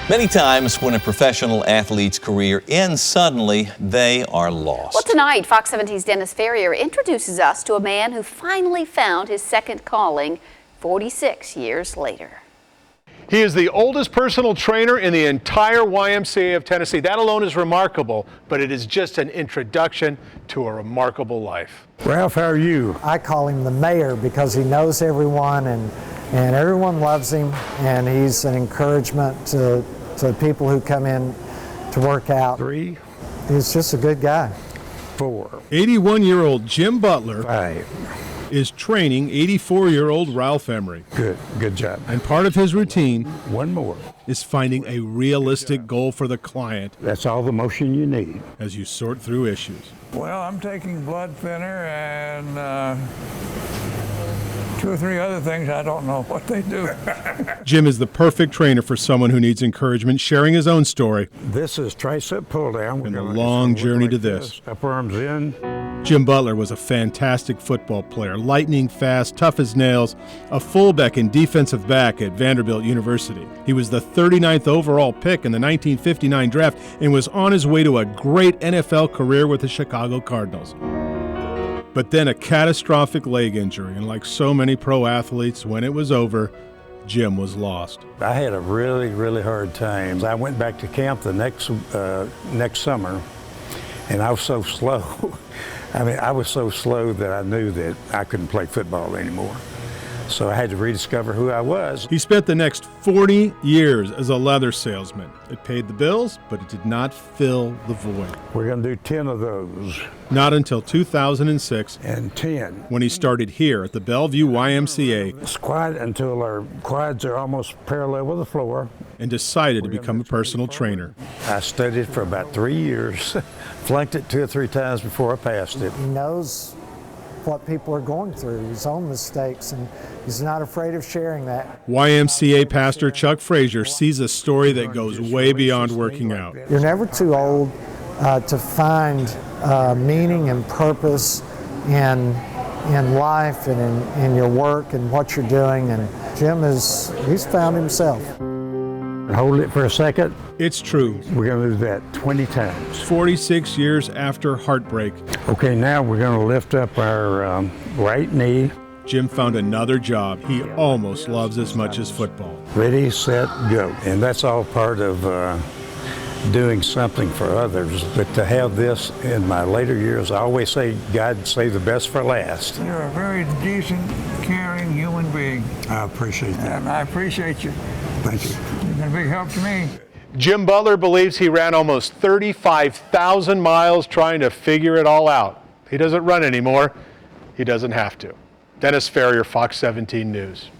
Many times when a professional athlete's career ends suddenly, they are lost. Well, tonight, Fox 17's Dennis Ferrier introduces us to a man who finally found his second calling 46 years later. He is the oldest personal trainer in the entire YMCA of Tennessee. That alone is remarkable, but it is just an introduction to a remarkable life. Ralph, how are you? I call him the mayor because he knows everyone and everyone loves him, and he's an encouragement to people who come in to work out. 3. He's just a good guy. 4. 81-year-old Jim Butler 5. is training 84-year-old Ralph Emery. Good job. And part of his routine 1 more. is finding a realistic goal for the client That's all the motion you need. as you sort through issues. Well, I'm taking blood thinner and 2 or 3 other things. I don't know what they do. Jim is the perfect trainer for someone who needs encouragement, sharing his own story This is tricep pull down. and the long journey to this. Up arms in. Jim Butler was a fantastic football player, lightning fast, tough as nails, a fullback and defensive back at Vanderbilt University. He was the 39th overall pick in the 1959 draft and was on his way to a great NFL career with the Chicago Cardinals. But then a catastrophic leg injury, and like so many pro athletes, when it was over, Jim was lost. I had a really hard time. I went back to camp the next summer, and I was so slow. I was so slow that I knew that I couldn't play football anymore. So I had to rediscover who I was. He spent the next 40 years as a leather salesman. It paid the bills, but it did not fill the void. We're going to do 10 of those. Not until 2006, And 10. when he started here at the Bellevue YMCA Squat until our quads are almost parallel with the floor. and decided to become a personal trainer. I studied for about 3 years, flunked it 2 or 3 times before I passed it. He knows what people are going through, his own mistakes, and he's not afraid of sharing that. YMCA pastor Chuck Frazier sees a story that goes way beyond working out. You're never too old to find meaning and purpose in life and in your work and what you're doing, and Jim he's found himself. Hold it for a second. It's true. We're going to do that 20 times. 46 years after heartbreak, Okay, now we're going to lift up our right knee. Jim found another job he almost loves as much as football. Ready, set, go. And that's all part of doing something for others. But to have this in my later years, I always say, God save the best for last. You're a very decent, caring human being, I appreciate that. and I appreciate you. Thank you. You've been a big help to me. Jim Butler believes he ran almost 35,000 miles trying to figure it all out. He doesn't run anymore. He doesn't have to. Dennis Ferrier, Fox 17 News.